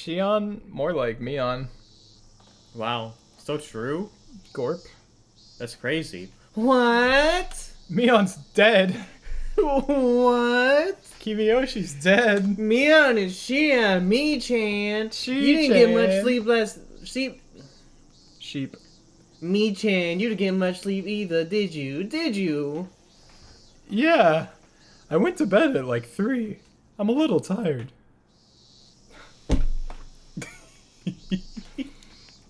Shion, more like Mion. Wow, so true? Gorp. That's crazy. What? Mion's dead. What? Kibiyoshi's dead. Mion and Shion, Me-chan. She-chan. You didn't get much sleep last... Sheep. Me-chan, you didn't get much sleep either, did you? Did you? Yeah. I went to bed at like 3. I'm a little tired.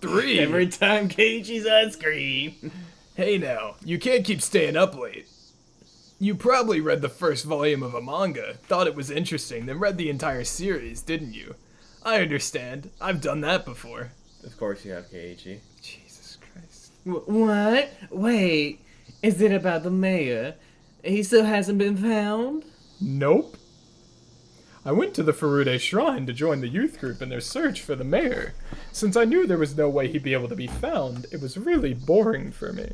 3. Every time Keiichi's on screen. Hey now, you can't keep staying up late. You probably read the first volume of a manga, thought it was interesting, then read the entire series, didn't you? I understand. I've done that before. Of course you have, Keiichi. Jesus Christ. What? Wait, is it about the mayor? He still hasn't been found? Nope. I went to the Furude Shrine to join the youth group in their search for the mayor. Since I knew there was no way he'd be able to be found, it was really boring for me.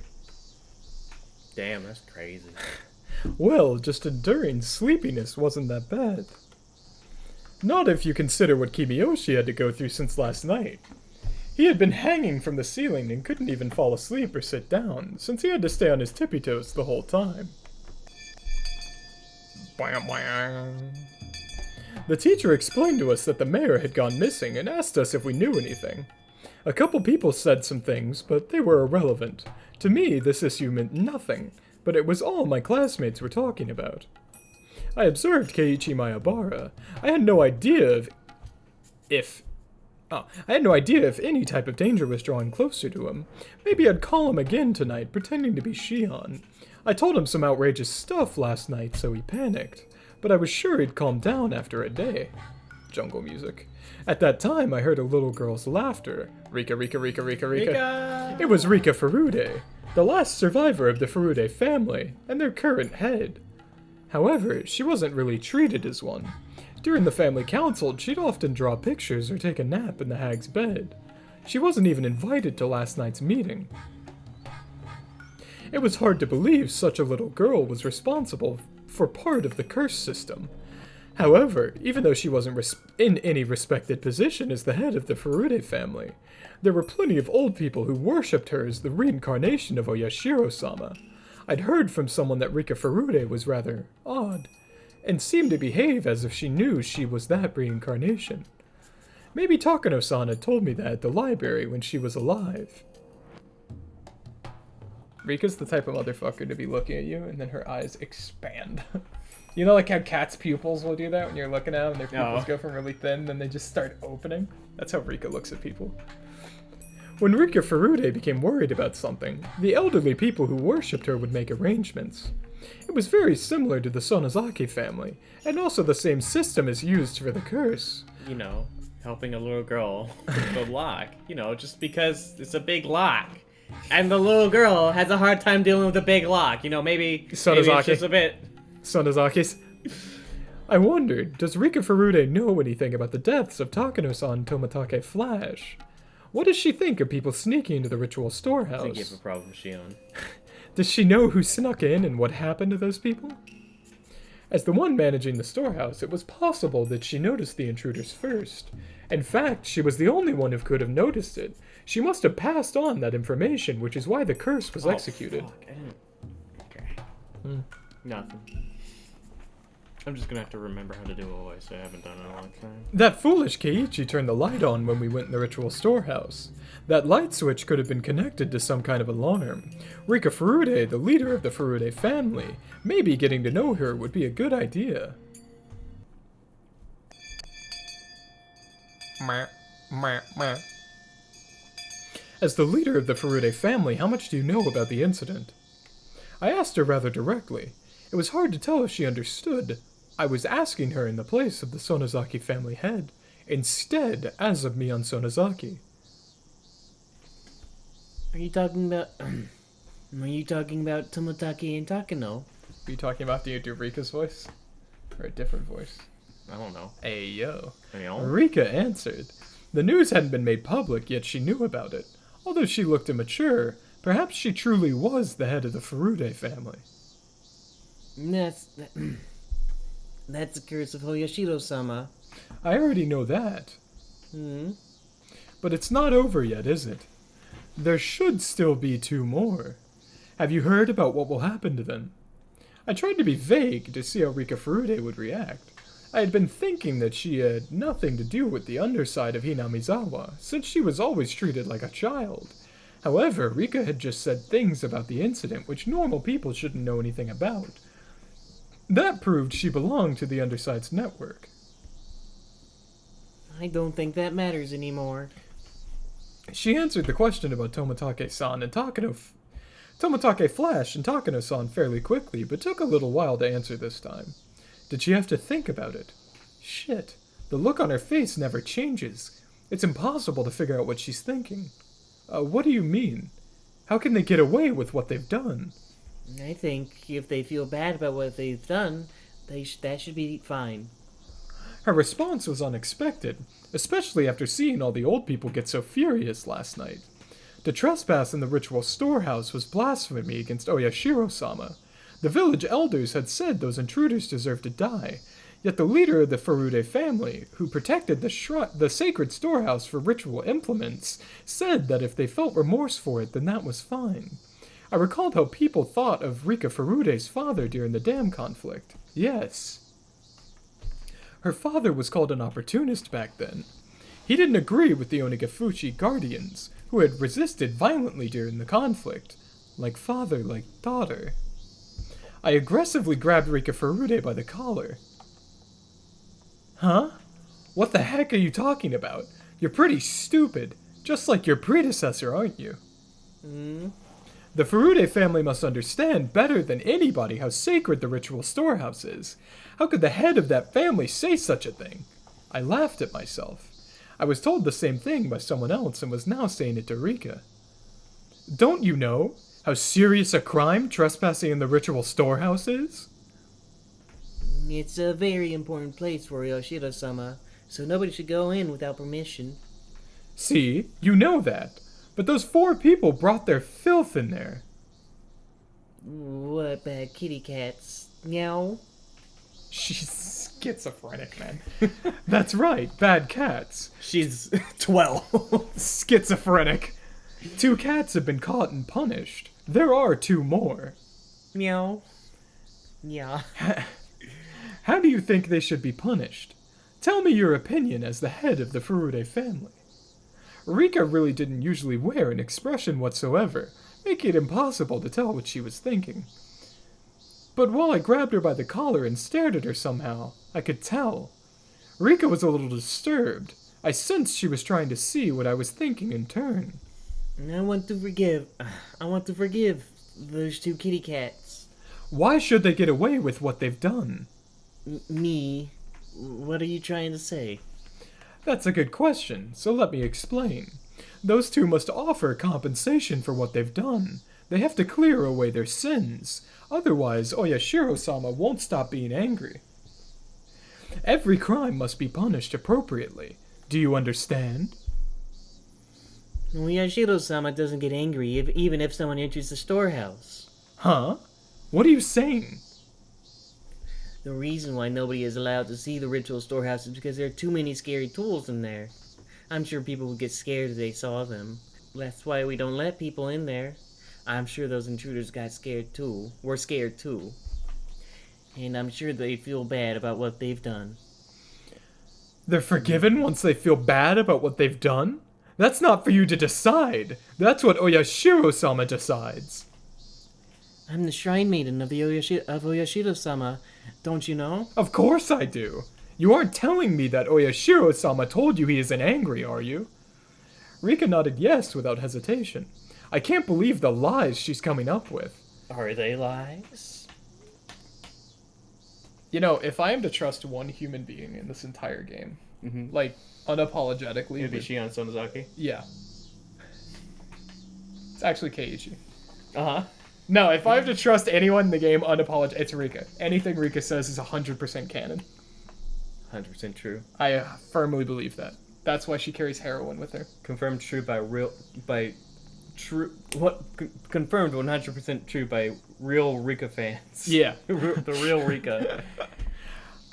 Damn, that's crazy. Well, just enduring sleepiness wasn't that bad. Not if you consider what Kibiyoshi had to go through since last night. He had been hanging from the ceiling and couldn't even fall asleep or sit down, since he had to stay on his tippy toes the whole time. The teacher explained to us that the mayor had gone missing and asked us if we knew anything. A couple people said some things, but they were irrelevant. To me, this issue meant nothing, but it was all my classmates were talking about. I observed Keiichi Mayabara. I had no idea if any type of danger was drawing closer to him. Maybe I'd call him again tonight, pretending to be Shion. I told him some outrageous stuff last night, so he panicked. But I was sure he'd calm down after a day. Jungle music. At that time, I heard a little girl's laughter. Rika, Rika, Rika, Rika, Rika. Rika! It was Rika Furude, the last survivor of the Furude family, and their current head. However, she wasn't really treated as one. During the family council, she'd often draw pictures or take a nap in the hag's bed. She wasn't even invited to last night's meeting. It was hard to believe such a little girl was responsible for part of the curse system. However, even though she wasn't in any respected position as the head of the Furude family, there were plenty of old people who worshipped her as the reincarnation of Oyashiro-sama. I'd heard from someone that Rika Furude was rather odd, and seemed to behave as if she knew she was that reincarnation. Maybe Takano-san had told me that at the library when she was alive. Rika's the type of motherfucker to be looking at you and then her eyes expand. You know like how cats' pupils will do that when you're looking at them and their pupils go from really thin and then they just start opening? That's how Rika looks at people. When Rika Furude became worried about something, the elderly people who worshipped her would make arrangements. It was very similar to the Sonozaki family, and also the same system is used for the curse. You know, helping a little girl with the lock. You know, just because it's a big lock. And the little girl has a hard time dealing with the big lock. You know, maybe it's just a bit... Sonozaki's. I wondered, does Rika Furude know anything about the deaths of Takano-san Tomatake Flash? What does she think of people sneaking into the ritual storehouse? I think you have a problem, Shion. Does she know who snuck in and what happened to those people? As the one managing the storehouse, it was possible that she noticed the intruders first. In fact, she was the only one who could have noticed it. She must have passed on that information, which is why the curse was executed. Fuck. Okay. Nothing. I'm just gonna have to remember how to do a voice. I haven't done it in a long time. That foolish Keiichi turned the light on when we went in the ritual storehouse. That light switch could have been connected to some kind of alarm. Rika Furude, the leader of the Furude family, maybe getting to know her would be a good idea. As the leader of the Furude family, how much do you know about the incident? I asked her rather directly. It was hard to tell if she understood. I was asking her in the place of the Sonozaki family head, instead as of Mion Sonozaki. Are you talking about... Are you talking about Tomatake and Takano? Are you talking about the Rika's voice? Or a different voice? I don't know. Hey, yo. Hey-yo. Rika answered. The news hadn't been made public, yet she knew about it. Although she looked immature, perhaps she truly was the head of the Furude family. That's the curse of Hoyashiro-sama. I already know that. But it's not over yet, is it? There should still be 2 more. Have you heard about what will happen to them? I tried to be vague to see how Rika Furude would react. I had been thinking that she had nothing to do with the underside of Hinamizawa, since she was always treated like a child. However, Rika had just said things about the incident which normal people shouldn't know anything about. That proved she belonged to the underside's network. I don't think that matters anymore. She answered the question about Toмотake-san and Toмотake Flash and Takano-san fairly quickly, but took a little while to answer this time. Did she have to think about it? Shit, the look on her face never changes. It's impossible to figure out what she's thinking. What do you mean? How can they get away with what they've done? I think if they feel bad about what they've done, that should be fine. Her response was unexpected, especially after seeing all the old people get so furious last night. To trespass in the ritual storehouse was blasphemy against Oyashiro-sama. The village elders had said those intruders deserved to die, yet the leader of the Furude family, who protected the sacred storehouse for ritual implements, said that if they felt remorse for it, then that was fine. I recalled how people thought of Rika Furude's father during the dam conflict. Yes. Her father was called an opportunist back then. He didn't agree with the Onigafuchi guardians, who had resisted violently during the conflict. Like father, like daughter. I aggressively grabbed Rika Furude by the collar. Huh? What the heck are you talking about? You're pretty stupid, just like your predecessor, aren't you? The Furude family must understand better than anybody how sacred the ritual storehouse is. How could the head of that family say such a thing? I laughed at myself. I was told the same thing by someone else and was now saying it to Rika. Don't you know how serious a crime trespassing in the ritual storehouse is? It's a very important place for Yoshida-sama, so nobody should go in without permission. See, you know that. But those 4 people brought their filth in there. What bad kitty cats? Meow. She's schizophrenic, man. That's right, bad cats. She's 12. Schizophrenic. 2 cats have been caught and punished. There are 2 more. Meow. Yeah. How do you think they should be punished? Tell me your opinion as the head of the Furude family. Rika really didn't usually wear an expression whatsoever, making it impossible to tell what she was thinking. But while I grabbed her by the collar and stared at her somehow, I could tell. Rika was a little disturbed. I sensed she was trying to see what I was thinking in turn. I want to forgive those 2 kitty cats. Why should they get away with what they've done? Me? What are you trying to say? That's a good question, so let me explain. Those 2 must offer compensation for what they've done. They have to clear away their sins. Otherwise, Oyashiro-sama won't stop being angry. Every crime must be punished appropriately. Do you understand? Oyashiro-sama doesn't get angry even if someone enters the storehouse. Huh? What are you saying? The reason why nobody is allowed to see the ritual storehouse is because there are too many scary tools in there. I'm sure people would get scared if they saw them. That's why we don't let people in there. I'm sure those intruders were scared too. And I'm sure they feel bad about what they've done. They're forgiven once they feel bad about what they've done? That's not for you to decide. That's what Oyashiro-sama decides. I'm the shrine maiden of Oyashiro-sama. Don't you know? Of course I do. You aren't telling me that Oyashiro-sama told you he isn't angry, are you? Rika nodded yes without hesitation. I can't believe the lies she's coming up with. Are they lies? You know, if I am to trust one human being in this entire game, like, unapologetically... It'd be Shion Sonozaki? Yeah. It's actually Keiichi. Uh-huh. No, if I have to trust anyone in the game unapologetically, it's Rika. Anything Rika says is 100% canon. 100% true. I firmly believe that. That's why she carries heroin with her. Confirmed true confirmed 100% true by real Rika fans. Yeah. The real Rika.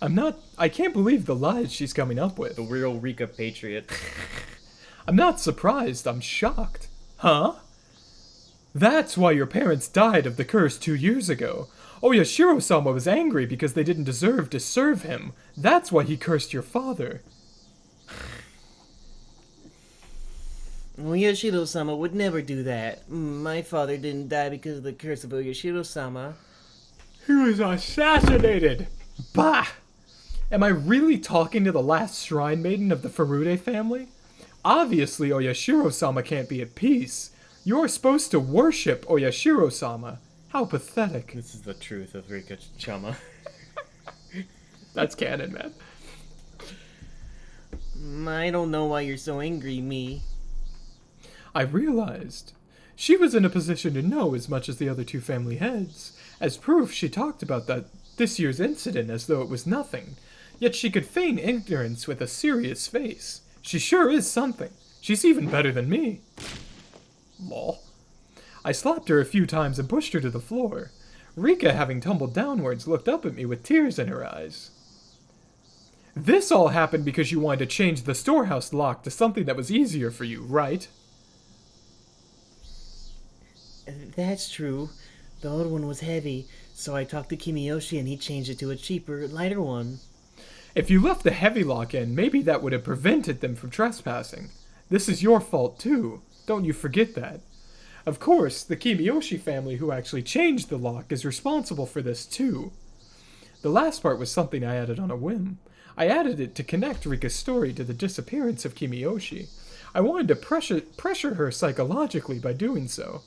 I can't believe the lies she's coming up with. The real Rika patriot. I'm not surprised, I'm shocked. Huh? That's why your parents died of the curse 2 years ago. Oyashiro-sama was angry because they didn't deserve to serve him. That's why he cursed your father. Oyashiro-sama would never do that. My father didn't die because of the curse of Oyashiro-sama. He was assassinated! Bah! Am I really talking to the last shrine maiden of the Furude family? Obviously Oyashiro-sama can't be at peace. You're supposed to worship Oyashiro-sama. How pathetic. This is the truth of Rika-chama. That's canon, man. I don't know why you're so angry, me. I realized. She was in a position to know as much as the other two family heads. As proof, she talked about this year's incident as though it was nothing. Yet she could feign ignorance with a serious face. She sure is something. She's even better than me. Lol. I slapped her a few times and pushed her to the floor. Rika, having tumbled downwards, looked up at me with tears in her eyes. This all happened because you wanted to change the storehouse lock to something that was easier for you, right? That's true. The old one was heavy, so I talked to Kimiyoshi and he changed it to a cheaper, lighter one. If you left the heavy lock in, maybe that would have prevented them from trespassing. This is your fault too. Don't you forget that. Of course, the Kimiyoshi family who actually changed the lock is responsible for this too. The last part was something I added on a whim. I added it to connect Rika's story to the disappearance of Kimiyoshi. I wanted to pressure her psychologically by doing so.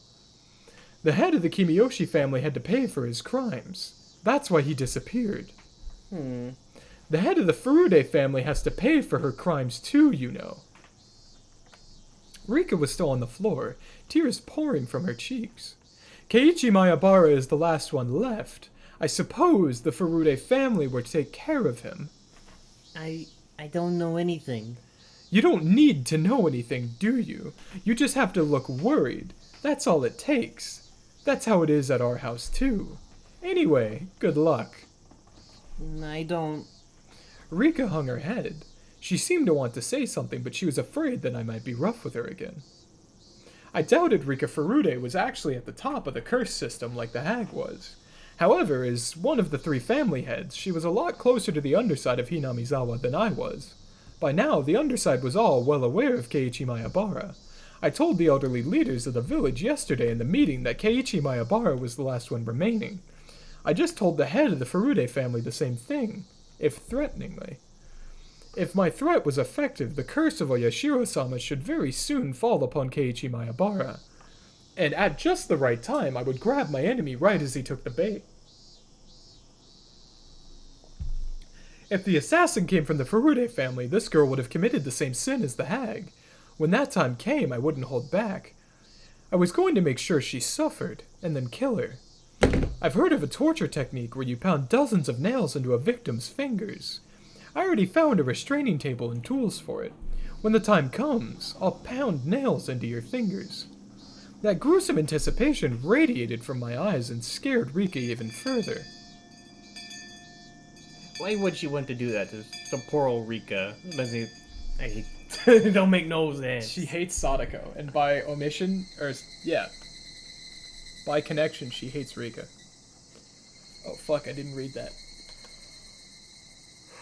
The head of the Kimiyoshi family had to pay for his crimes. That's why he disappeared. The head of the Furude family has to pay for her crimes too, you know. Rika was still on the floor, tears pouring from her cheeks. Keiichi Mayabara is the last one left. I suppose the Furude family were to take care of him. I don't know anything. You don't need to know anything, do you? You just have to look worried. That's all it takes. That's how it is at our house too. Anyway, good luck. I don't... Rika hung her head. She seemed to want to say something, but she was afraid that I might be rough with her again. I doubted Rika Furude was actually at the top of the curse system like the hag was. However, as one of the three family heads, she was a lot closer to the underside of Hinamizawa than I was. By now, the underside was all well aware of Keiichi Mayabara. I told the elderly leaders of the village yesterday in the meeting that Keiichi Mayabara was the last one remaining. I just told the head of the Furude family the same thing, if threateningly. If my threat was effective, the curse of Oyashiro-sama should very soon fall upon Keiichi Mayabara. And at just the right time, I would grab my enemy right as he took the bait. If the assassin came from the Furude family, this girl would have committed the same sin as the hag. When that time came, I wouldn't hold back. I was going to make sure she suffered, and then kill her. I've heard of a torture technique where you pound dozens of nails into a victim's fingers. I already found a restraining table and tools for it. When the time comes, I'll pound nails into your fingers. That gruesome anticipation radiated from my eyes and scared Rika even further. Why would she want to do that to some poor old Rika? It don't make no sense. She hates Sadako, and by omission, by connection, she hates Rika. Oh fuck, I didn't read that.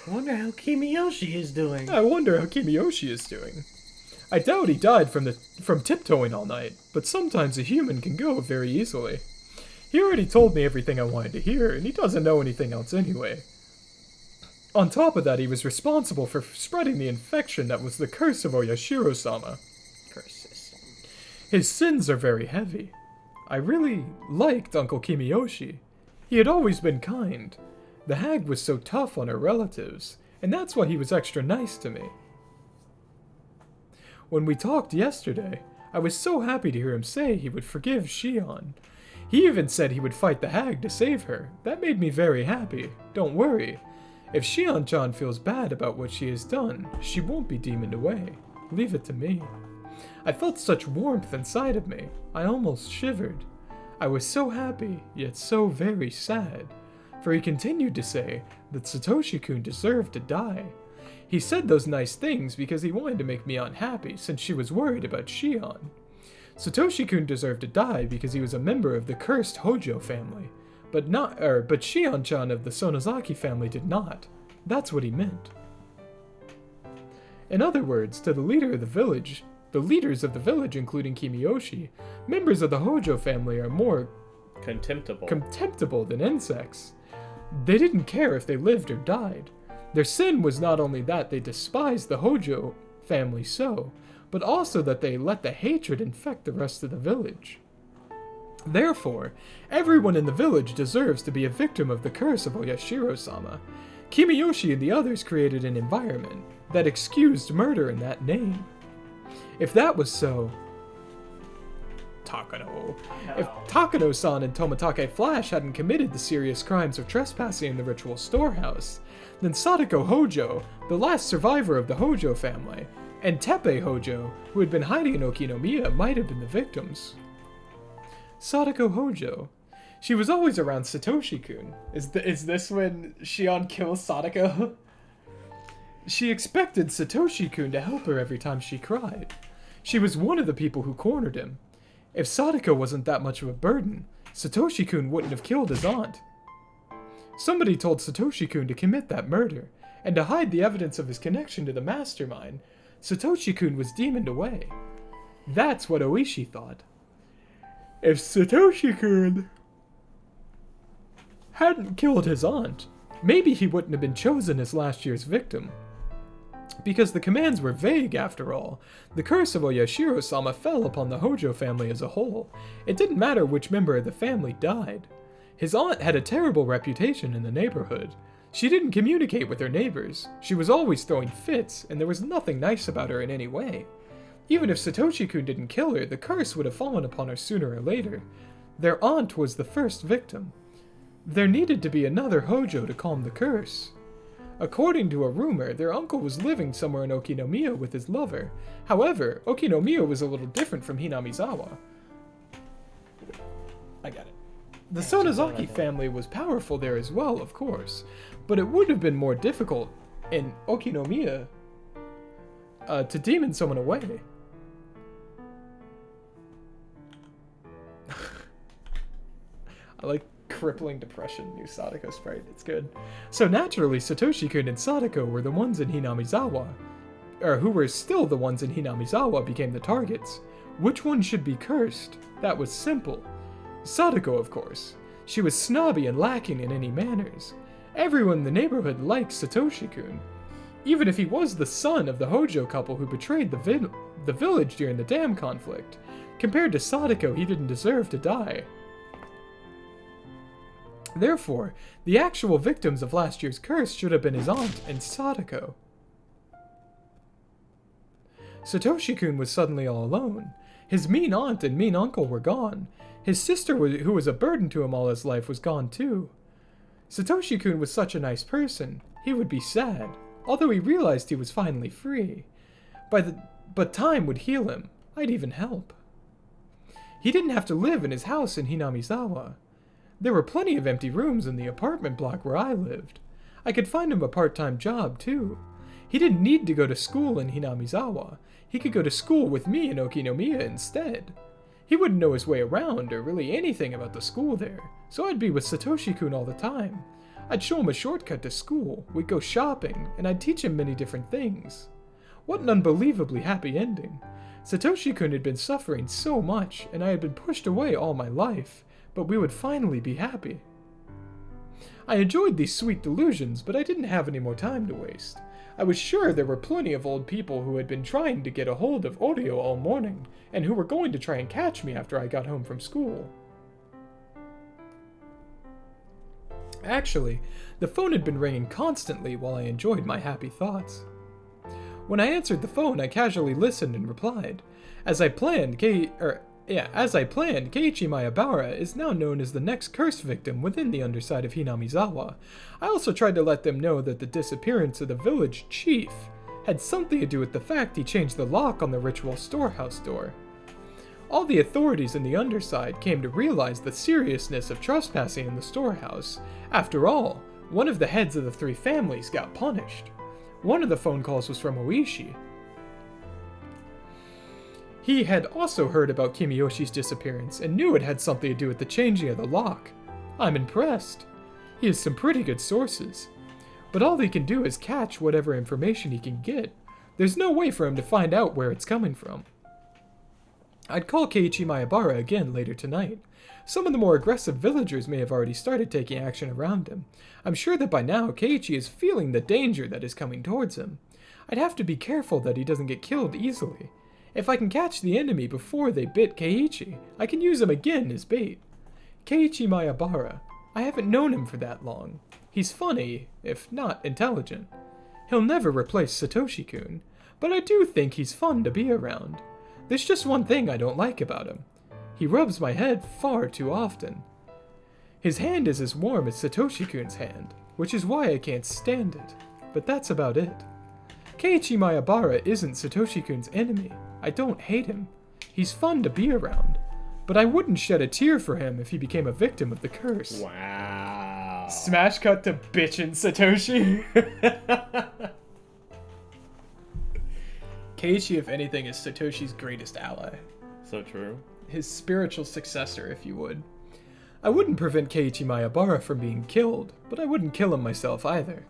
I wonder how Kimiyoshi is doing. I wonder how Kimiyoshi is doing. I doubt he died from tiptoeing all night, but sometimes a human can go very easily. He already told me everything I wanted to hear, and he doesn't know anything else anyway. On top of that, he was responsible for spreading the infection that was the curse of Oyashiro-sama. His sins are very heavy. I really liked Uncle Kimiyoshi. He had always been kind. The hag was so tough on her relatives, and that's why he was extra nice to me. When we talked yesterday, I was so happy to hear him say he would forgive Shion. He even said he would fight the hag to save her. That made me very happy. Don't worry. If Shion-chan feels bad about what she has done, she won't be demoned away. Leave it to me. I felt such warmth inside of me. I almost shivered. I was so happy, yet so very sad. for he continued to say that Satoshi-kun deserved to die. He said those nice things because he wanted to make me unhappy since she was worried about Shion. Satoshi-kun deserved to die because he was a member of the cursed Hojo family, but Shion-chan of the Sonozaki family did not. That's what he meant. In other words, to the leader of the village, the leaders of the village, including Kimiyoshi, members of the Hojo family are more contemptible than insects. They didn't care if they lived or died. Their sin was not only that they despised the Hojo family so, but also that they let the hatred infect the rest of the village. Therefore, everyone in the village deserves to be a victim of the curse of Oyashiro-sama. Kimiyoshi and the others created an environment that excused murder in that name. If that was so, if Takano-san and Tomitake Flash hadn't committed the serious crimes of trespassing in the ritual storehouse, then Sadako Hojo, the last survivor of the Hojo family, and Teppei Hojo, who had been hiding in Okinomiya, might have been the victims. Sadako Hojo. She was always around Satoshi-kun. Is this when Shion kills Sadako? She expected Satoshi-kun to help her every time she cried. She was one of the people who cornered him. If Sadako wasn't that much of a burden, Satoshi-kun wouldn't have killed his aunt. Somebody told Satoshi-kun to commit that murder, and to hide the evidence of his connection to the mastermind, Satoshi-kun was demoned away. That's what Oishi thought. If Satoshi-kun hadn't killed his aunt, maybe he wouldn't have been chosen as last year's victim. Because the commands were vague after all, the curse of Oyashiro-sama fell upon the Hojo family as a whole. It didn't matter which member of the family died. His aunt had a terrible reputation in the neighborhood. She didn't communicate with her neighbors. She was always throwing fits, and there was nothing nice about her in any way. Even if Satoshi-kun didn't kill her, the curse would have fallen upon her sooner or later. Their aunt was the first victim. There needed to be another Hojo to calm the curse. According to a rumor, their uncle was living somewhere in Okinomiya with his lover. However, Okinomiya was a little different from Hinamizawa. I got it. The Sonozaki family was powerful there as well, of course, but it would have been more difficult in Okinomiya to demon someone away. I like crippling depression, new Sadako sprite, it's good. So naturally, Satoshi-kun and Sadako were the ones in Hinamizawa, or who were still the ones in Hinamizawa became the targets. Which one should be cursed? That was simple. Sadako, of course. She was snobby and lacking in any manners. Everyone in the neighborhood liked Satoshi-kun. Even if he was the son of the Hojo couple who betrayed the village during the dam conflict, compared to Sadako, he didn't deserve to die. Therefore, the actual victims of last year's curse should have been his aunt and Sadako. Satoshi-kun was suddenly all alone. His mean aunt and mean uncle were gone. His sister, who was a burden to him all his life, was gone too. Satoshi-kun was such a nice person. He would be sad, although he realized he was finally free. But time would heal him. I'd even help. He didn't have to live in his house in Hinamizawa. There were plenty of empty rooms in the apartment block where I lived. I could find him a part-time job, too. He didn't need to go to school in Hinamizawa. He could go to school with me in Okinomiya instead. He wouldn't know his way around or really anything about the school there, so I'd be with Satoshi-kun all the time. I'd show him a shortcut to school, we'd go shopping, and I'd teach him many different things. What an unbelievably happy ending. Satoshi-kun had been suffering so much, and I had been pushed away all my life, but we would finally be happy. I enjoyed these sweet delusions, but I didn't have any more time to waste. I was sure there were plenty of old people who had been trying to get a hold of Oreo all morning, and who were going to try and catch me after I got home from school. Actually, the phone had been ringing constantly while I enjoyed my happy thoughts. When I answered the phone, I casually listened and replied. As I planned, Keiichi Mayabara is now known as the next curse victim within the underside of Hinamizawa. I also tried to let them know that the disappearance of the village chief had something to do with the fact he changed the lock on the ritual storehouse door. All the authorities in the underside came to realize the seriousness of trespassing in the storehouse. After all, one of the heads of the 3 families got punished. One of the phone calls was from Oishi. He had also heard about Kimiyoshi's disappearance and knew it had something to do with the changing of the lock. I'm impressed. He has some pretty good sources. But all he can do is catch whatever information he can get. There's no way for him to find out where it's coming from. I'd call Keiichi Maebara again later tonight. Some of the more aggressive villagers may have already started taking action around him. I'm sure that by now Keiichi is feeling the danger that is coming towards him. I'd have to be careful that he doesn't get killed easily. If I can catch the enemy before they bit Keiichi, I can use him again as bait. Keiichi Maebara. I haven't known him for that long. He's funny, if not intelligent. He'll never replace Satoshi-kun, but I do think he's fun to be around. There's just one thing I don't like about him. He rubs my head far too often. His hand is as warm as Satoshi-kun's hand, which is why I can't stand it. But that's about it. Keiichi Maebara isn't Satoshi-kun's enemy. I don't hate him. He's fun to be around. But I wouldn't shed a tear for him if he became a victim of the curse. Wow. Smash cut to bitchin' Satoshi. Keiichi, if anything, is Satoshi's greatest ally. So true. His spiritual successor, if you would. I wouldn't prevent Keiichi Maebara from being killed, but I wouldn't kill him myself either.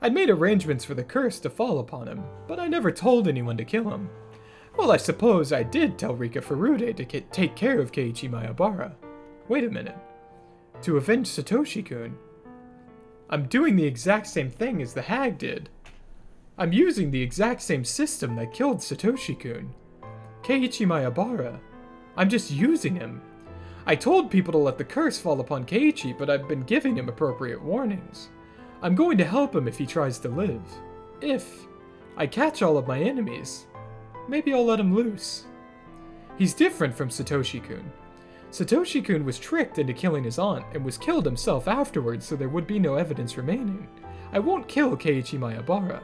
I'd made arrangements for the curse to fall upon him, but I never told anyone to kill him. Well, I suppose I did tell Rika Furude to take care of Keiichi Maebara. Wait a minute. To avenge Satoshi-kun? I'm doing the exact same thing as the hag did. I'm using the exact same system that killed Satoshi-kun. Keiichi Maebara. I'm just using him. I told people to let the curse fall upon Keiichi, but I've been giving him appropriate warnings. I'm going to help him if he tries to live. If I catch all of my enemies, maybe I'll let him loose. He's different from Satoshi-kun. Satoshi-kun was tricked into killing his aunt and was killed himself afterwards, so there would be no evidence remaining. I won't kill Keiichi Maebara.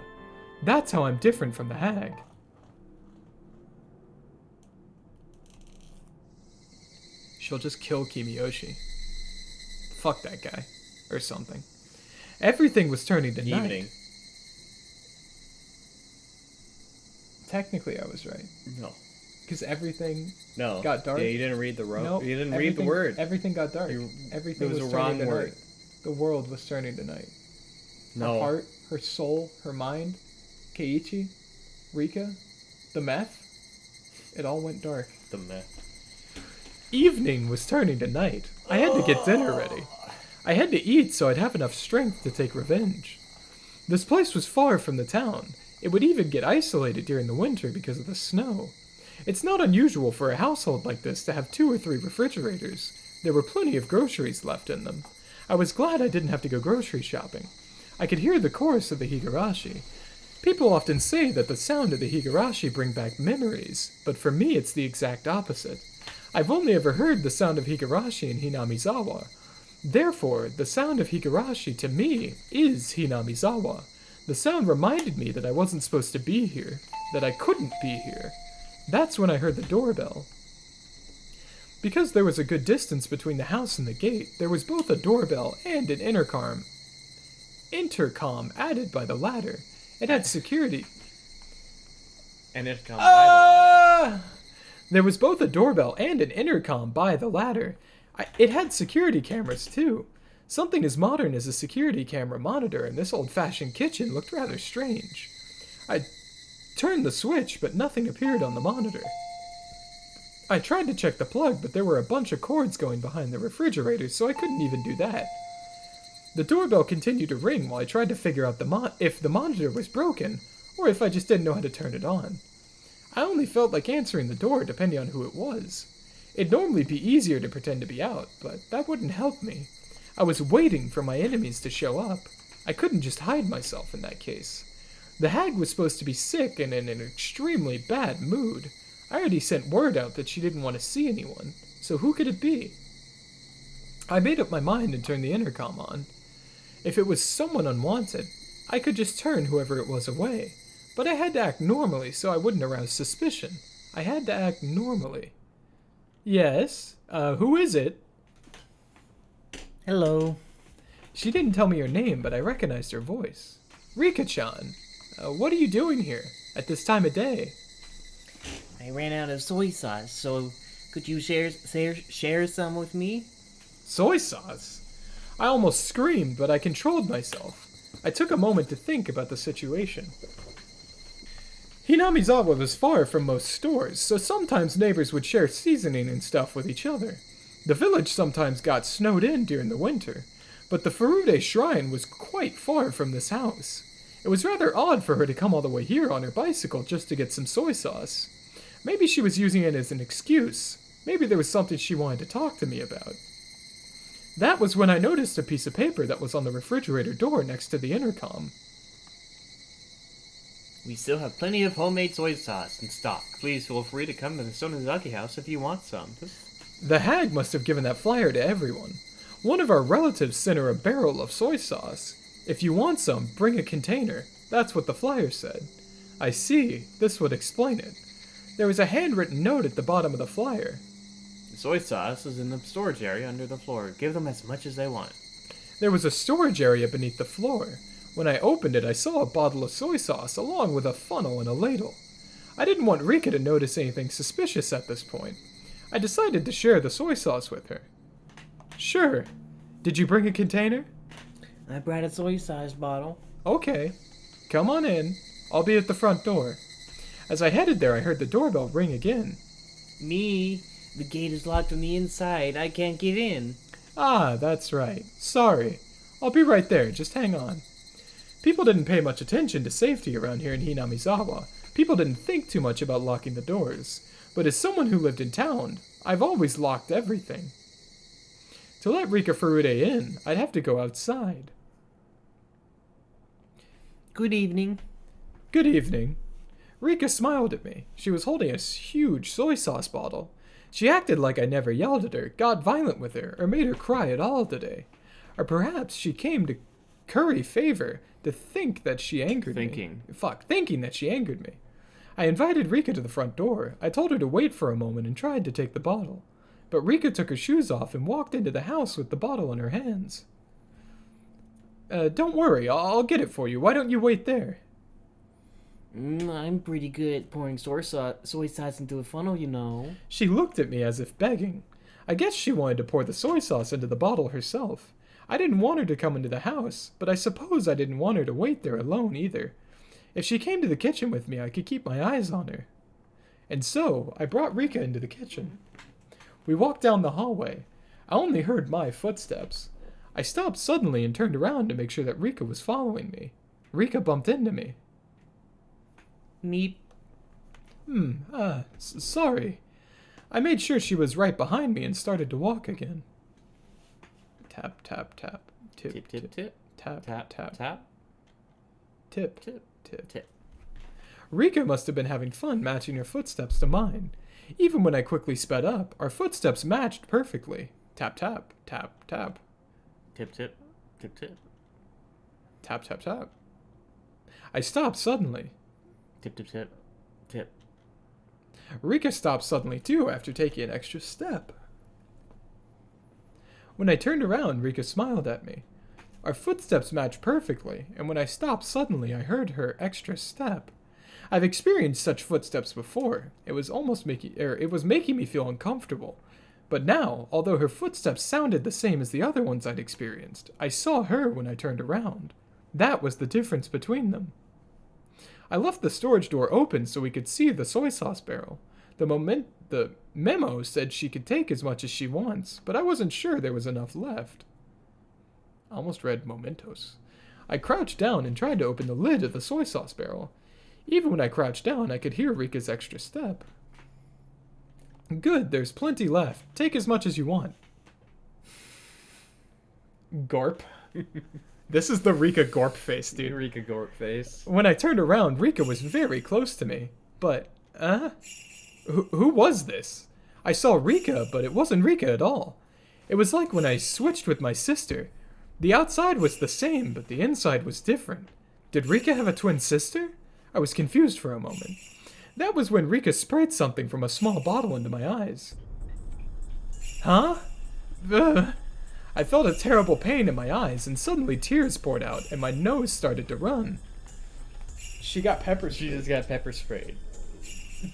That's how I'm different from the hag. She'll just kill Kimiyoshi. Fuck that guy. Or something. Everything was turning to night. Evening. Technically, I was right. No. Because everything No. got dark. Yeah, you didn't read the Nope. You didn't read the word. Everything got dark. Everything it was was a wrong turning to word. night. The world was turning to night. No. Her heart, her soul, her mind, Keiichi, Rika, the meth. It all went dark. The meth. Evening was turning to night. I had to get dinner ready. I had to eat so I'd have enough strength to take revenge. This place was far from the town. It would even get isolated during the winter because of the snow. It's not unusual for a household like this to have 2 or 3 refrigerators. There were plenty of groceries left in them. I was glad I didn't have to go grocery shopping. I could hear the chorus of the Higurashi. People often say that the sound of the Higurashi bring back memories, but for me it's the exact opposite. I've only ever heard the sound of Higurashi in Hinamizawa. Therefore, the sound of Higurashi to me is Hinamizawa. The sound reminded me that I wasn't supposed to be here, that I couldn't be here. That's when I heard the doorbell. Because there was a good distance between the house and the gate, there was both a doorbell and an intercom added by the ladder. It had security. And it comes by the ladder. There was both a doorbell and an intercom by the ladder. It had security cameras, too. Something as modern as a security camera monitor in this old-fashioned kitchen looked rather strange. I turned the switch, but nothing appeared on the monitor. I tried to check the plug, but there were a bunch of cords going behind the refrigerator, so I couldn't even do that. The doorbell continued to ring while I tried to figure out if the monitor was broken, or if I just didn't know how to turn it on. I only felt like answering the door depending on who it was. It'd normally be easier to pretend to be out, but that wouldn't help me. I was waiting for my enemies to show up. I couldn't just hide myself in that case. The hag was supposed to be sick and in an extremely bad mood. I already sent word out that she didn't want to see anyone, so who could it be? I made up my mind and turned the intercom on. If it was someone unwanted, I could just turn whoever it was away. But I had to act normally so I wouldn't arouse suspicion. I had to act normally. Yes? Who is it? Hello. She didn't tell me her name, but I recognized her voice. Rika-chan, what are you doing here at this time of day? I ran out of soy sauce, so could you share some with me? Soy sauce? I almost screamed, but I controlled myself. I took a moment to think about the situation. Hinamizawa was far from most stores, so sometimes neighbors would share seasoning and stuff with each other. The village sometimes got snowed in during the winter, but the Furude shrine was quite far from this house. It was rather odd for her to come all the way here on her bicycle just to get some soy sauce. Maybe she was using it as an excuse. Maybe there was something she wanted to talk to me about. That was when I noticed a piece of paper that was on the refrigerator door next to the intercom. We still have plenty of homemade soy sauce in stock. Please feel free to come to the Sonozaki house if you want some. The hag must have given that flyer to everyone. One of our relatives sent her a barrel of soy sauce. If you want some, bring a container. That's what the flyer said. I see. This would explain it. There was a handwritten note at the bottom of the flyer. The soy sauce is in the storage area under the floor. Give them as much as they want. There was a storage area beneath the floor. When I opened it, I saw a bottle of soy sauce along with a funnel and a ladle. I didn't want Rika to notice anything suspicious at this point. I decided to share the soy sauce with her. Sure. Did you bring a container? I brought a soy sauce bottle. Okay. Come on in. I'll be at the front door. As I headed there, I heard the doorbell ring again. Me? The gate is locked from the inside. I can't get in. Ah, that's right. Sorry. I'll be right there. Just hang on. People didn't pay much attention to safety around here in Hinamizawa. People didn't think too much about locking the doors. But as someone who lived in town, I've always locked everything. To let Rika Furude in, I'd have to go outside. Good evening. Good evening. Rika smiled at me. She was holding a huge soy sauce bottle. She acted like I never yelled at her, got violent with her, or made her cry at all today. Or perhaps she came to curry favor to think that she angered me. Thinking that she angered me. I invited Rika to the front door. I told her to wait for a moment and tried to take the bottle. But Rika took her shoes off and walked into the house with the bottle in her hands. Don't worry, I'll get it for you. Why don't you wait there? I'm pretty good at pouring soy sauce into a funnel, you know. She looked at me as if begging. I guess she wanted to pour the soy sauce into the bottle herself. I didn't want her to come into the house, but I suppose I didn't want her to wait there alone either. If she came to the kitchen with me, I could keep my eyes on her. And so, I brought Rika into the kitchen. We walked down the hallway. I only heard my footsteps. I stopped suddenly and turned around to make sure that Rika was following me. Rika bumped into me. Meep. Sorry. I made sure she was right behind me and started to walk again. Tap, tap, tap. Tip, Tip, tip, tip. Tap, Tap, tap. tap. Tip, Tip, tip. tip. Rika must have been having fun matching her footsteps to mine. Even when I quickly sped up, our footsteps matched perfectly. Tap, tap, tap, tap. Tip, tip. Tip, tip. Tap, tap, tap. I stopped suddenly. Tip, tip, tip. Tip. Rika stopped suddenly too after taking an extra step. When I turned around, Rika smiled at me. Our footsteps matched perfectly, and when I stopped suddenly, I heard her extra step. I've experienced such footsteps before. It was making me feel uncomfortable. But now, although her footsteps sounded the same as the other ones I'd experienced, I saw her when I turned around. That was the difference between them. I left the storage door open so we could see the soy sauce barrel. The memo said she could take as much as she wants, but I wasn't sure there was enough left. I almost read mementos. I crouched down and tried to open the lid of the soy sauce barrel. Even when I crouched down, I could hear Rika's extra step. Good, there's plenty left. Take as much as you want. Gorp. This is the Rika Gorp face, dude. Rika Gorp face. When I turned around, Rika was very close to me. But, who was this? I saw Rika, but it wasn't Rika at all. It was like when I switched with my sister. The outside was the same, but the inside was different. Did Rika have a twin sister? I was confused for a moment. That was when Rika sprayed something from a small bottle into my eyes. Huh? Ugh. I felt a terrible pain in my eyes, and suddenly tears poured out, and my nose started to run. She got pepper She sprayed. just got pepper sprayed.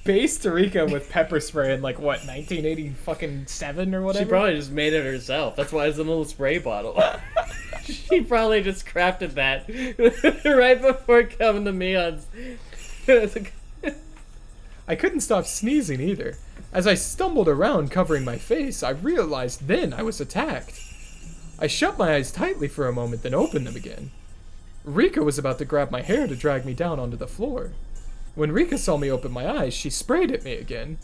Based Rika with pepper spray in, like, what, 1987 or whatever? She probably just made it herself. That's why it's a little spray bottle. She probably just crafted that right before coming to Meon's. I couldn't stop sneezing either. As I stumbled around covering my face, I realized then I was attacked. I shut my eyes tightly for a moment, then opened them again. Rika was about to grab my hair to drag me down onto the floor. When Rika saw me open my eyes, she sprayed at me again.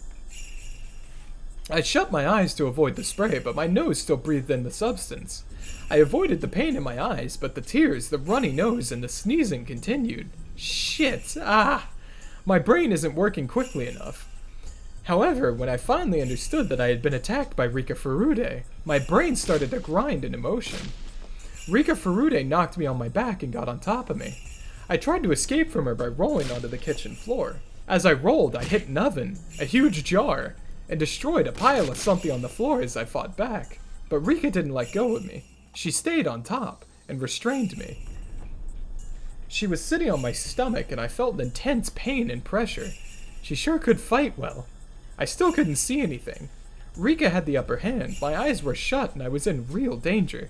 I shut my eyes to avoid the spray, but my nose still breathed in the substance. I avoided the pain in my eyes, but the tears, the runny nose, and the sneezing continued. Shit! Ah! My brain isn't working quickly enough. However, when I finally understood that I had been attacked by Rika Furude, my brain started to grind in emotion. Rika Furude knocked me on my back and got on top of me. I tried to escape from her by rolling onto the kitchen floor. As I rolled, I hit an oven, a huge jar, and destroyed a pile of something on the floor as I fought back. But Rika didn't let go of me. She stayed on top and restrained me. She was sitting on my stomach and I felt an intense pain and pressure. She sure could fight well. I still couldn't see anything. Rika had the upper hand, my eyes were shut and I was in real danger.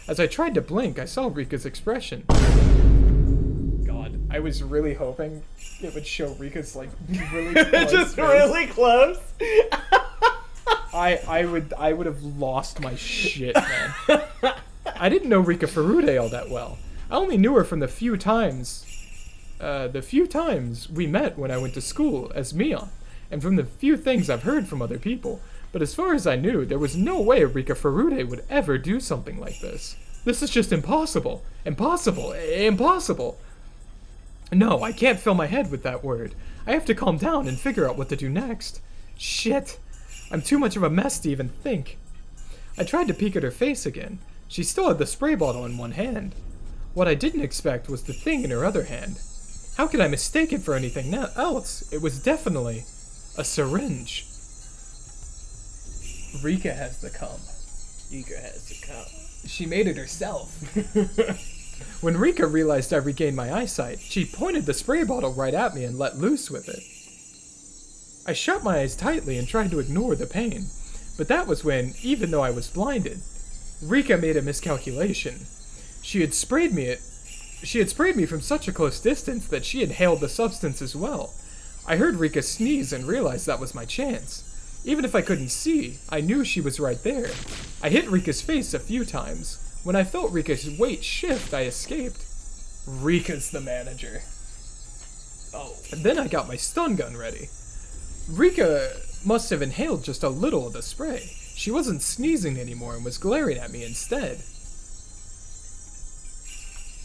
As I tried to blink, I saw Rika's expression. God, I was really hoping it would show Rika's, like, really close Just face. really close. I would have lost my shit, man. I didn't know Rika Furude all that well. I only knew her from the few times we met when I went to school as Mion, and from the few things I've heard from other people. But as far as I knew, there was no way Rika Furude would ever do something like this. This is just impossible. Impossible. Impossible. No, I can't fill my head with that word. I have to calm down and figure out what to do next. Shit. I'm too much of a mess to even think. I tried to peek at her face again. She still had the spray bottle in one hand. What I didn't expect was the thing in her other hand. How could I mistake it for anything else? It was definitely a syringe. Rika has the cum. Rika has to come. She made it herself. When Rika realized I regained my eyesight, she pointed the spray bottle right at me and let loose with it. I shut my eyes tightly and tried to ignore the pain, but that was when, even though I was blinded, Rika made a miscalculation. She had sprayed me from such a close distance that she inhaled the substance as well. I heard Rika sneeze and realized that was my chance. Even if I couldn't see, I knew she was right there. I hit Rika's face a few times. When I felt Rika's weight shift, I escaped. Rika's the manager. Oh. And then I got my stun gun ready. Rika must have inhaled just a little of the spray. She wasn't sneezing anymore and was glaring at me instead.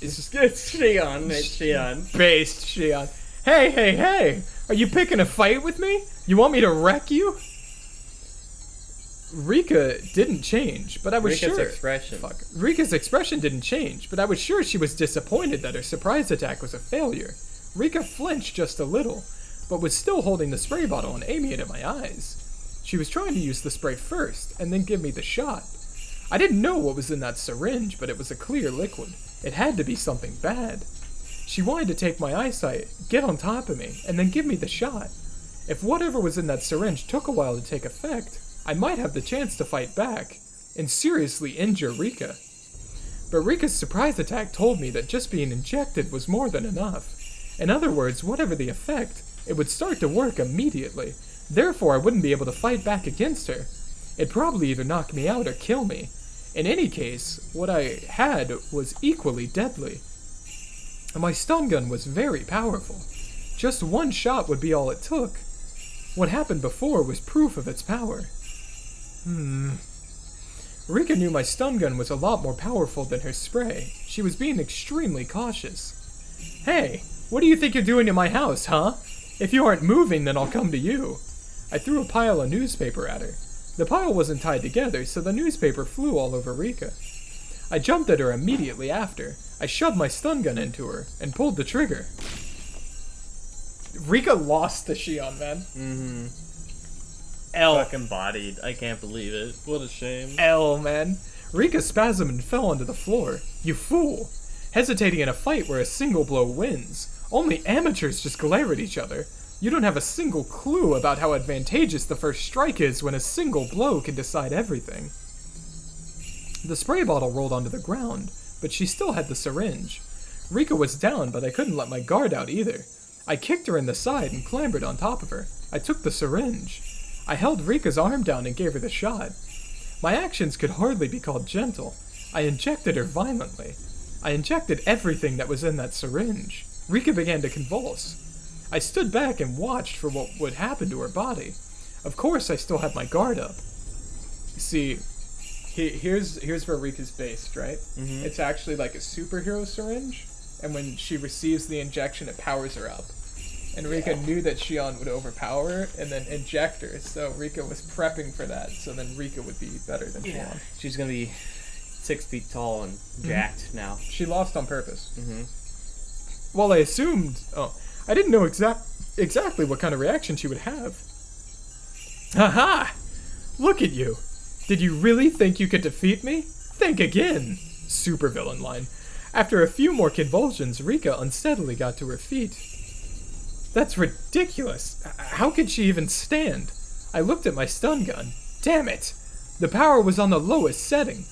It's Shion. It's Shion. Based, Shion. Hey! Are you picking a fight with me? You want me to wreck you? Rika didn't change, but I was Rika's sure... expression. Fuck. Rika's expression didn't change, but I was sure she was disappointed that her surprise attack was a failure. Rika flinched just a little, but was still holding the spray bottle and aiming it at my eyes. She was trying to use the spray first, and then give me the shot. I didn't know what was in that syringe, but it was a clear liquid. It had to be something bad. She wanted to take my eyesight, get on top of me, and then give me the shot. If whatever was in that syringe took a while to take effect, I might have the chance to fight back and seriously injure Rika. But Rika's surprise attack told me that just being injected was more than enough. In other words, whatever the effect, it would start to work immediately. Therefore, I wouldn't be able to fight back against her. It'd probably either knock me out or kill me. In any case, what I had was equally deadly. My stun gun was very powerful. Just one shot would be all it took. What happened before was proof of its power. Rika knew my stun gun was a lot more powerful than her spray. She was being extremely cautious. Hey, what do you think you're doing in my house, huh? If you aren't moving, then I'll come to you. I threw a pile of newspaper at her. The pile wasn't tied together, so the newspaper flew all over Rika. I jumped at her immediately after. I shoved my stun gun into her and pulled the trigger. Rika lost to Shion, man. L. Fucking bodied. I can't believe it. What a shame. L, man. Rika spasmed and fell onto the floor. You fool. Hesitating in a fight where a single blow wins. Only amateurs just glare at each other. You don't have a single clue about how advantageous the first strike is when a single blow can decide everything. The spray bottle rolled onto the ground, but she still had the syringe. Rika was down, but I couldn't let my guard out either. I kicked her in the side and clambered on top of her. I took the syringe. I held Rika's arm down and gave her the shot. My actions could hardly be called gentle. I injected her violently. I injected everything that was in that syringe. Rika began to convulse. I stood back and watched for what would happen to her body. Of course, I still had my guard up. See, here's where Rika's based, right? Mm-hmm. It's actually like a superhero syringe, and when she receives the injection, it powers her up. And Rika knew that Shion would overpower her and then inject her, so Rika was prepping for that, so then Rika would be better than Shion. She's gonna be 6 feet tall and jacked now. She lost on purpose. Mm-hmm. Well, I assumed... Oh, I didn't know exactly what kind of reaction she would have. Haha! Look at you! Did you really think you could defeat me? Think again! Supervillain line. After a few more convulsions, Rika unsteadily got to her feet. That's ridiculous. How could she even stand? I looked at my stun gun. Damn it! The power was on the lowest setting.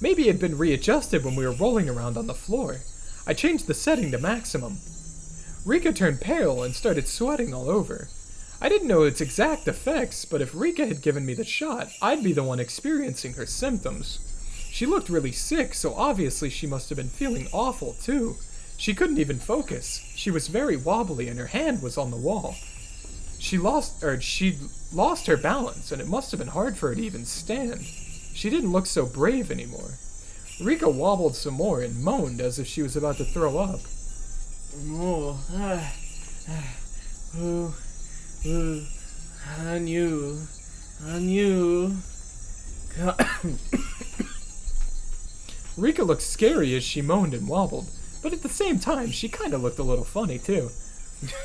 Maybe it had been readjusted when we were rolling around on the floor. I changed the setting to maximum. Rika turned pale and started sweating all over. I didn't know its exact effects, but if Rika had given me the shot, I'd be the one experiencing her symptoms. She looked really sick, so obviously she must have been feeling awful too. She couldn't even focus. She was very wobbly and her hand was on the wall. She'd lost her balance, and it must have been hard for her to even stand. She didn't look so brave anymore. Rika wobbled some more and moaned as if she was about to throw up. On you. Rika looked scary as she moaned and wobbled, but at the same time, she kinda looked a little funny too.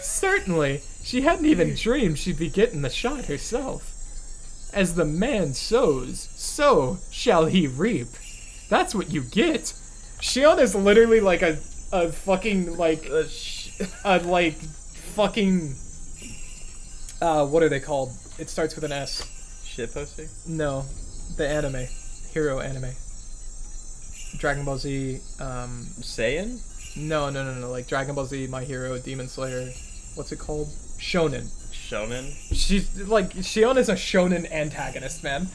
Certainly, she hadn't even dreamed she'd be getting the shot herself. As the man sows, so shall he reap. That's what you get. Shion is literally like a fucking, like, fucking, what are they called? It starts with an S. Shitposting? No, the anime. Hero anime. Dragon Ball Z, Saiyan? No, like Dragon Ball Z, My Hero, Demon Slayer, what's it called? Shonen. Shonen? She's, like, Shion is a shonen antagonist, man.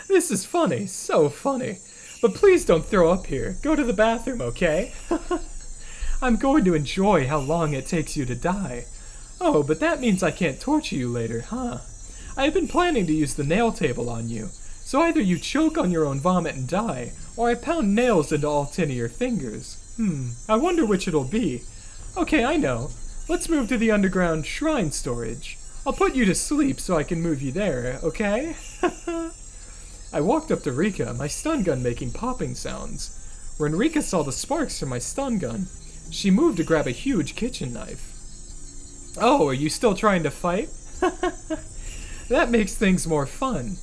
This is funny, so funny. But please don't throw up here. Go to the bathroom, okay? I'm going to enjoy how long it takes you to die. Oh, but that means I can't torture you later, huh? I had been planning to use the nail table on you, so either you choke on your own vomit and die, or I pound nails into all 10 of your fingers. I wonder which it'll be. Okay, I know. Let's move to the underground shrine storage. I'll put you to sleep so I can move you there, okay? I walked up to Rika, my stun gun making popping sounds. When Rika saw the sparks from my stun gun, she moved to grab a huge kitchen knife. Oh, are you still trying to fight? That makes things more fun.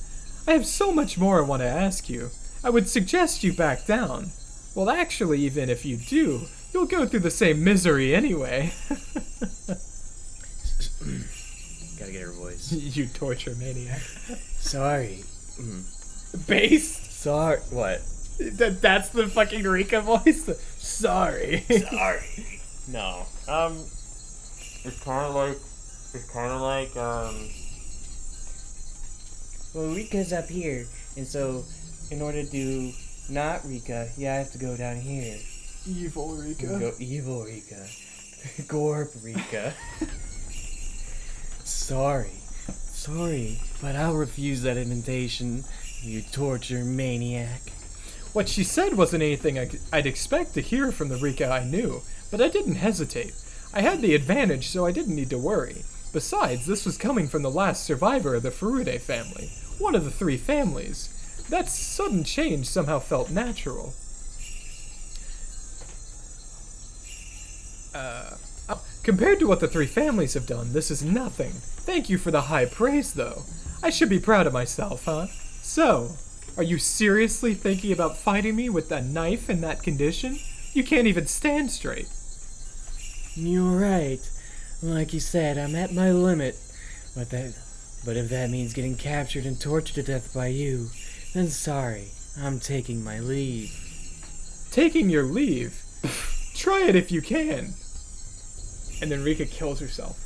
I have so much more I want to ask you. I would suggest you back down. Well, actually, even if you do, you'll go through the same misery anyway. Gotta get her voice. You torture maniac. Sorry. Based? Sorry. What? That's the fucking Rika voice? Sorry. Sorry. No. It's kind of like, Well, Rika's up here, and so in order to not Rika, I have to go down here. Evil Rika. Go evil Rika. Gorp Rika. Sorry, but I'll refuse that invitation, you torture maniac. What she said wasn't anything I'd expect to hear from the Rika I knew, but I didn't hesitate. I had the advantage, so I didn't need to worry. Besides, this was coming from the last survivor of the Furude family, one of the 3 families. That sudden change somehow felt natural. Compared to what the three families have done, this is nothing. Thank you for the high praise, though. I should be proud of myself, huh? So, are you seriously thinking about fighting me with that knife in that condition? You can't even stand straight. You're right. Like you said, I'm at my limit. But if that means getting captured and tortured to death by you, then sorry, I'm taking my leave. Taking your leave? Try it if you can. And then Rika kills herself.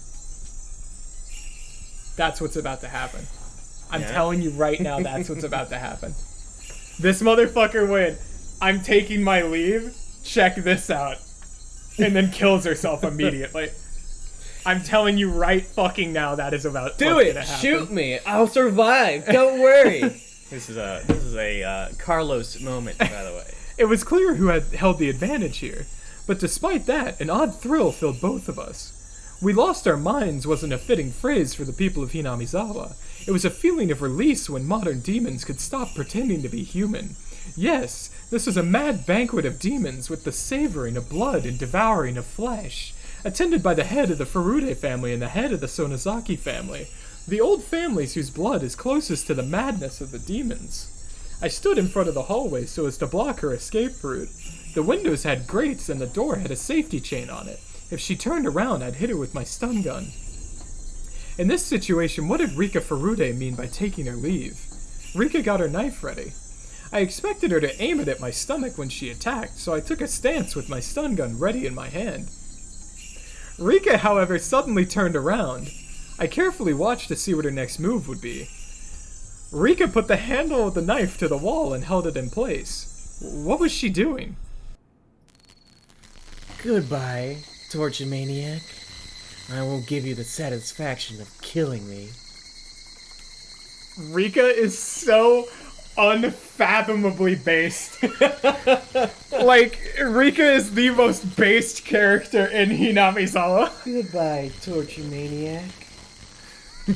That's what's about to happen. I'm telling you right now, that's what's about to happen. This motherfucker went, I'm taking my leave, check this out. And then kills herself immediately. I'm telling you right fucking now, that is about Do what's it! gonna happen. Shoot me! I'll survive! Don't worry! This is a Carlos moment, by the way. It was clear who had held the advantage here. But despite that, an odd thrill filled both of us. We lost our minds wasn't a fitting phrase for the people of Hinamizawa. It was a feeling of release when modern demons could stop pretending to be human. Yes, this was a mad banquet of demons with the savoring of blood and devouring of flesh, attended by the head of the Furude family and the head of the Sonozaki family, the old families whose blood is closest to the madness of the demons. I stood in front of the hallway so as to block her escape route. The windows had grates and the door had a safety chain on it. If she turned around, I'd hit her with my stun gun. In this situation, what did Rika Furude mean by taking her leave? Rika got her knife ready. I expected her to aim it at my stomach when she attacked, so I took a stance with my stun gun ready in my hand. Rika, however, suddenly turned around. I carefully watched to see what her next move would be. Rika put the handle of the knife to the wall and held it in place. What was she doing? Goodbye, torture maniac. I won't give you the satisfaction of killing me. Rika is so unfathomably based. Like, Rika is the most based character in Hinamizawa. Goodbye, torture maniac.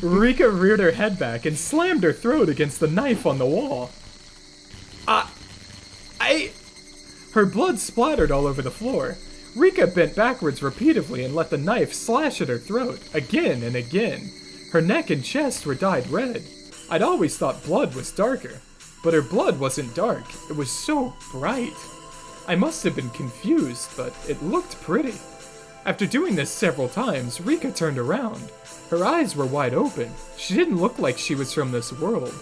Rika reared her head back and slammed her throat against the knife on the wall. Her blood splattered all over the floor. Rika bent backwards repeatedly and let the knife slash at her throat, again and again. Her neck and chest were dyed red. I'd always thought blood was darker, but her blood wasn't dark. It was so bright. I must have been confused, but it looked pretty. After doing this several times, Rika turned around. Her eyes were wide open. She didn't look like she was from this world.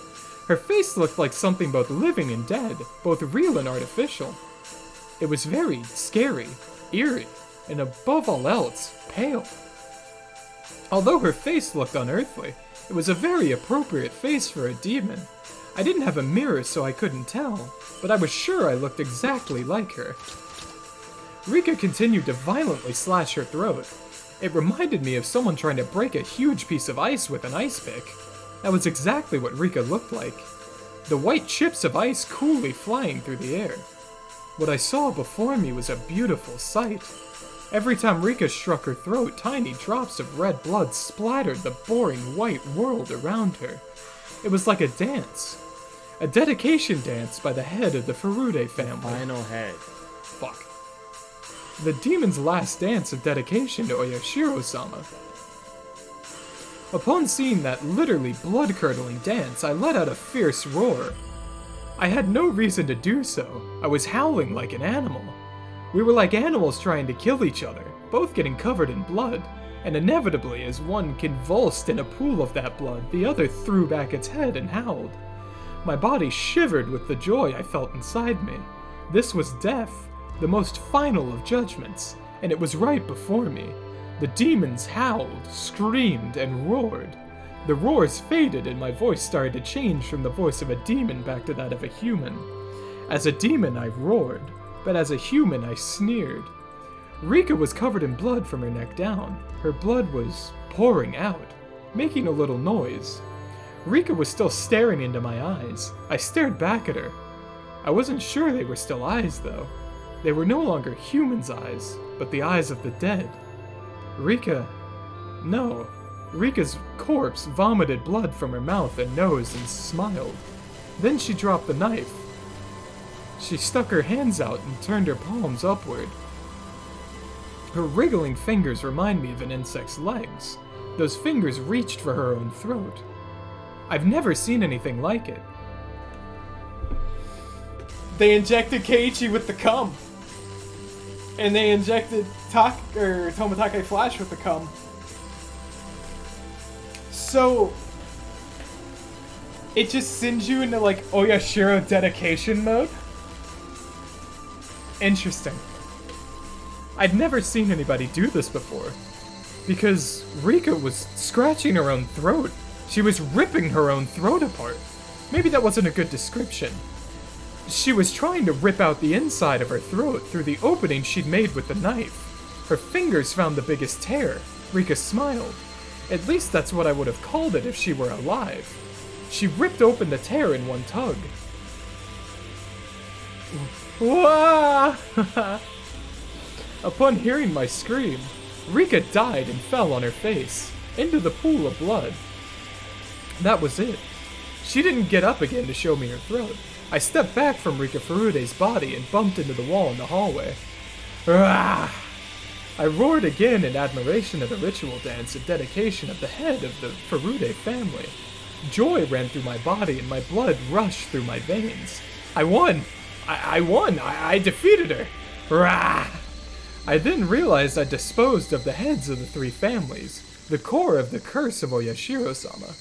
Her face looked like something both living and dead, both real and artificial. It was very scary, eerie, and above all else, pale. Although her face looked unearthly, it was a very appropriate face for a demon. I didn't have a mirror so I couldn't tell, but I was sure I looked exactly like her. Rika continued to violently slash her throat. It reminded me of someone trying to break a huge piece of ice with an ice pick. That was exactly what Rika looked like. The white chips of ice coolly flying through the air. What I saw before me was a beautiful sight. Every time Rika struck her throat, tiny drops of red blood splattered the boring white world around her. It was like a dance. A dedication dance by the head of the Furude family. Final head. Fuck. The demon's last dance of dedication to Oyashiro-sama. Upon seeing that literally blood-curdling dance, I let out a fierce roar. I had no reason to do so. I was howling like an animal. We were like animals trying to kill each other, both getting covered in blood, and inevitably, as one convulsed in a pool of that blood, the other threw back its head and howled. My body shivered with the joy I felt inside me. This was death, the most final of judgments, and it was right before me. The demons howled, screamed, and roared. The roars faded and my voice started to change from the voice of a demon back to that of a human. As a demon I roared, but as a human I sneered. Rika was covered in blood from her neck down. Her blood was pouring out, making a little noise. Rika was still staring into my eyes. I stared back at her. I wasn't sure they were still eyes, though. They were no longer humans' eyes, but the eyes of the dead. Rika's corpse vomited blood from her mouth and nose and smiled. Then she dropped the knife. She stuck her hands out and turned her palms upward. Her wriggling fingers remind me of an insect's legs. Those fingers reached for her own throat. I've never seen anything like it. They injected Keiichi with the cum. And they injected Tomotage Flash with the cum. So it just sends you into like Oyashiro dedication mode? Interesting. I'd never seen anybody do this before. Because Rika was scratching her own throat. She was ripping her own throat apart. Maybe that wasn't a good description. She was trying to rip out the inside of her throat through the opening she'd made with the knife. Her fingers found the biggest tear. Rika smiled. At least that's what I would have called it if she were alive. She ripped open the tear in one tug. Wah! Upon hearing my scream, Rika died and fell on her face, into the pool of blood. That was it. She didn't get up again to show me her throat. I stepped back from Rika Furude's body and bumped into the wall in the hallway. Rah! I roared again in admiration of the ritual dance and dedication of the head of the Furude family. Joy ran through my body and my blood rushed through my veins. I won! I won! I defeated her! Rah! I then realized I disposed of the heads of the three families, the core of the curse of Oyashiro-sama.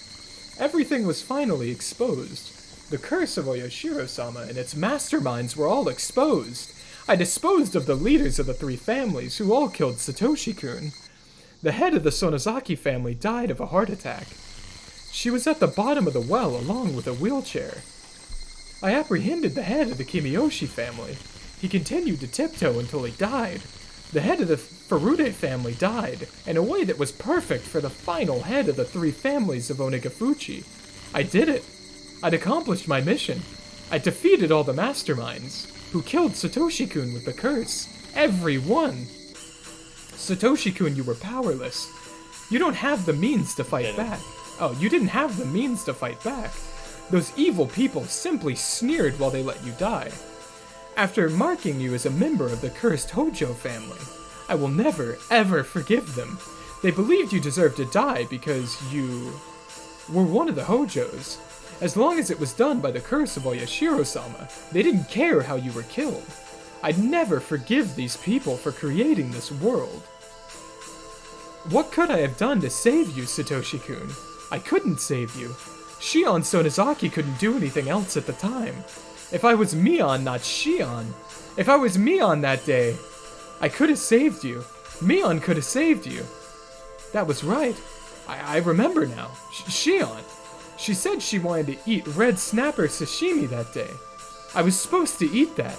Everything was finally exposed. The curse of Oyashiro-sama and its masterminds were all exposed. I disposed of the leaders of the three families who all killed Satoshi-kun. The head of the Sonozaki family died of a heart attack. She was at the bottom of the well along with a wheelchair. I apprehended the head of the Kimiyoshi family. He continued to tiptoe until he died. The head of the Furude family died, in a way that was perfect for the final head of the three families of Onagafuchi. I did it. I'd accomplished my mission. I defeated all the masterminds, who killed Satoshi-kun with the curse. Every one. Satoshi-kun, you were powerless. You don't have the means to fight back. Oh, you didn't have the means to fight back. Those evil people simply sneered while they let you die. After marking you as a member of the cursed Hojo family, I will never, ever forgive them. They believed you deserved to die because you were one of the Hojos. As long as it was done by the curse of Oyashiro-sama, they didn't care how you were killed. I'd never forgive these people for creating this world. What could I have done to save you, Satoshi-kun? I couldn't save you. Shion Sonozaki couldn't do anything else at the time. If I was Mion, not Shion. If I was Mion that day, I could have saved you. Mion could have saved you. That was right. I remember now. Shion. She said she wanted to eat red snapper sashimi that day. I was supposed to eat that.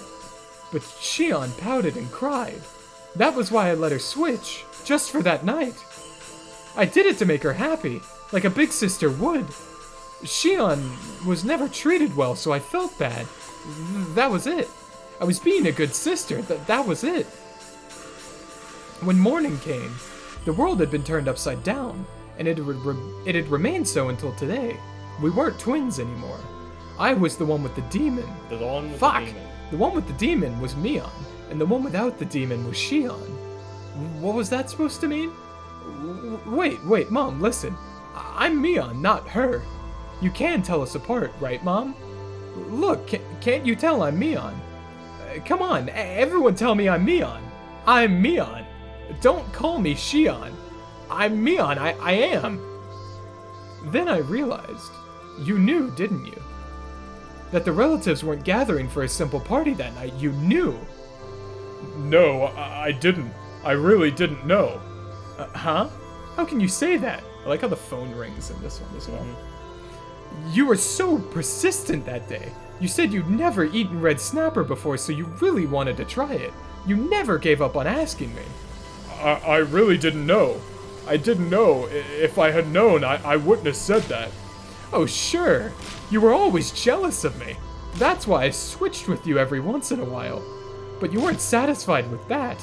But Shion pouted and cried. That was why I let her switch, just for that night. I did it to make her happy, like a big sister would. Shion was never treated well, so I felt bad. That was it. I was being a good sister. That was it. When morning came, the world had been turned upside down, and it had remained so until today. We weren't twins anymore. I was the one with the demon. The one with Fuck! the demon. The one with the demon was Mion, and the one without the demon was Shion. What was that supposed to mean? Wait, Mom, listen. I'm Mion, not her. You can tell us apart, right, Mom? Look, can't you tell I'm Mion? Come on, everyone tell me I'm Mion. I'm Mion. Don't call me Shion. I'm Mion, I am. Then I realized, you knew, didn't you? That the relatives weren't gathering for a simple party that night. You knew. No, I didn't. I really didn't know. Huh? How can you say that? I like how the phone rings in this one as well. You were so persistent that day. You said you'd never eaten red snapper before, so you really wanted to try it. You never gave up on asking me. I really didn't know. I didn't know. If I had known, I wouldn't have said that. Oh, sure. You were always jealous of me. That's why I switched with you every once in a while. But you weren't satisfied with that.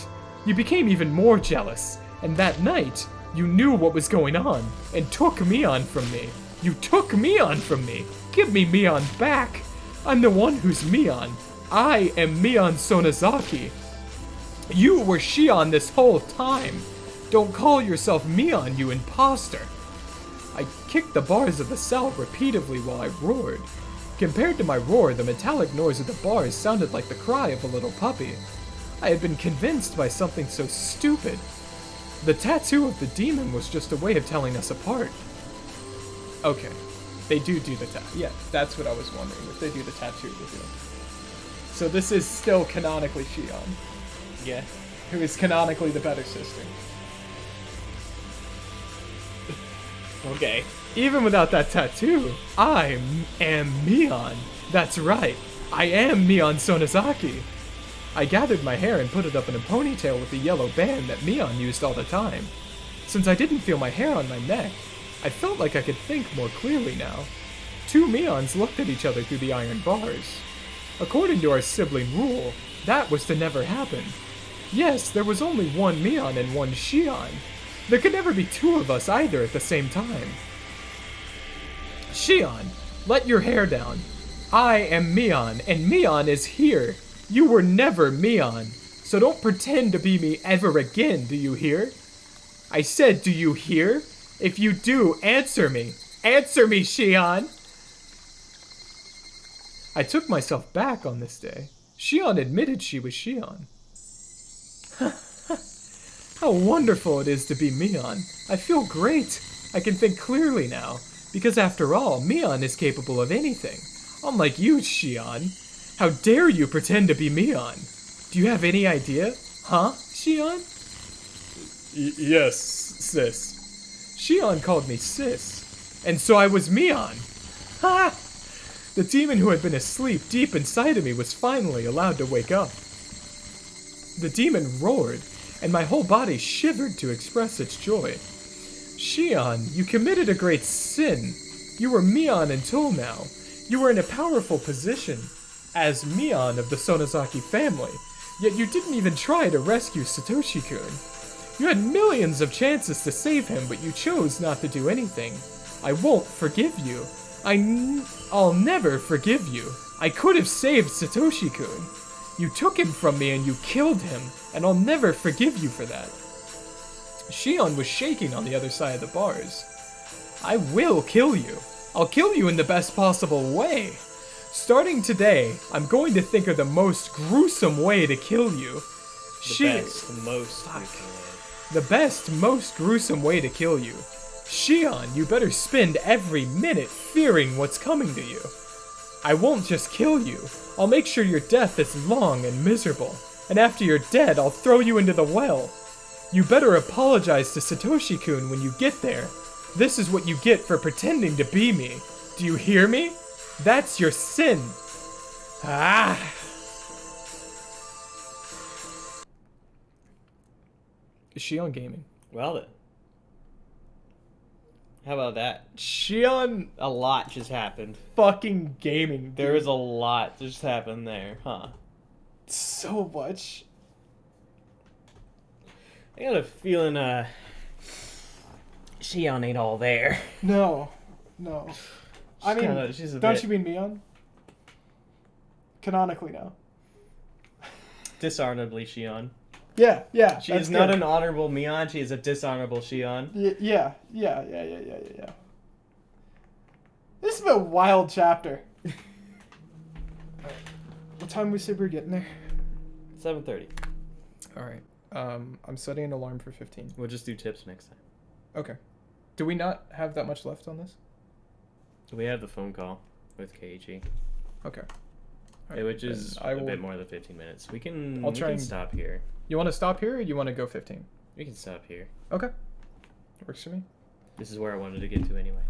You became even more jealous. And that night, you knew what was going on and took Mion from me. You took Mion from me. Give me Mion back. I'm the one who's Mion. I am Mion Sonozaki. You were Shion this whole time. Don't call yourself Mion, you imposter. I kicked the bars of the cell repeatedly while I roared. Compared to my roar, the metallic noise of the bars sounded like the cry of a little puppy. I had been convinced by something so stupid. The tattoo of the demon was just a way of telling us apart. Okay, they do the tattoo. Yeah, that's what I was wondering, if they do the tattoo reveal. So this is still canonically Shion, Yeah. who is canonically the better sister. Okay. Even without that tattoo, I am Mion. That's right, I am Mion Sonozaki. I gathered my hair and put it up in a ponytail with the yellow band that Mion used all the time. Since I didn't feel my hair on my neck, I felt like I could think more clearly now. Two Mions looked at each other through the iron bars. According to our sibling rule, that was to never happen. Yes, there was only one Mion and one Shion. There could never be two of us either at the same time. Shion, let your hair down. I am Mion, and Mion is here. You were never Mion, so don't pretend to be me ever again, do you hear? I said, do you hear? If you do, answer me. Answer me, Shion! I took myself back on this day. Shion admitted she was Shion. How wonderful it is to be Mion. I feel great. I can think clearly now, because after all, Mion is capable of anything. Unlike you, Shion. How dare you pretend to be Mion? Do you have any idea? Huh, Shion? Yes, sis. Shion called me sis. And so I was Mion. Ha! The demon who had been asleep deep inside of me was finally allowed to wake up. The demon roared, and my whole body shivered to express its joy. Shion, you committed a great sin. You were Mion until now. You were in a powerful position as Mion of the Sonozaki family, yet you didn't even try to rescue Satoshi-kun. You had millions of chances to save him, but you chose not to do anything. I won't forgive you. I'll never forgive you. I could have saved Satoshi-kun. You took him from me and you killed him, and I'll never forgive you for that. Shion was shaking on the other side of the bars. I will kill you. I'll kill you in the best possible way. Starting today, I'm going to think of the most gruesome way to kill you. The best, most gruesome way to kill you. Shion, you better spend every minute fearing what's coming to you. I won't just kill you. I'll make sure your death is long and miserable. And after you're dead, I'll throw you into the well. You better apologize to Satoshi-kun when you get there. This is what you get for pretending to be me. Do you hear me? That's your sin. Ah! Shion gaming. Well then. How about that? Shion A lot just happened. fucking gaming. There was a lot just happened there, huh? So much. I got a feeling, Shion ain't all there. No. I mean, she's a don't bit you mean Mion? Canonically, no. dishonorably Shion. Yeah. She is not an honorable Mion, she is a dishonorable Shion. Yeah. This is a wild chapter. What time we say we're getting there? 7:30. Alright. I'm setting an alarm for 15. We'll just do tips next time. Okay. Do we not have that much left on this? We have the phone call with Keiichi. Okay. Which is then I a will- bit more than 15 minutes. We can, I'll we try can and- stop here. You want to stop here or you want to go 15? We can stop here. Okay. Works for me. This is where I wanted to get to anyway.